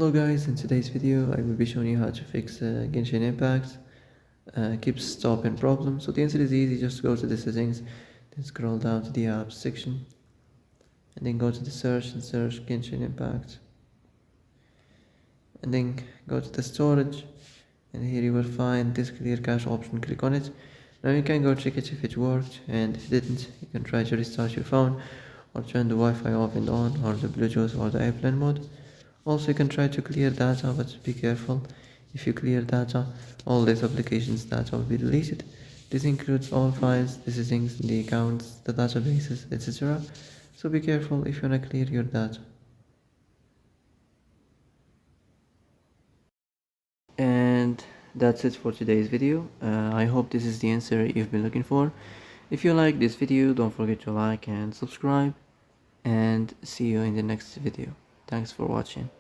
Hello guys, in today's video I will be showing you how to fix Genshin Impact keeps stopping problem. So the answer is easy, just go to the settings, then scroll down to the apps section and then go to the search and search Genshin Impact and then go to the storage and here you will find this clear cache option. Click on it. Now you can go check it if it worked, and if it didn't you can try to restart your phone or turn the Wi-Fi off and on, or the Bluetooth or the airplane mode. Also you can try to clear data, but be careful. If you clear data, all these applications data will be deleted. This includes all files, the settings, the accounts, the databases, etc. So be careful if you wanna clear your data. And that's it for today's video. I hope this is the answer you've been looking for. If you like this video, don't forget to like and subscribe, and see you in the next video. Thanks for watching.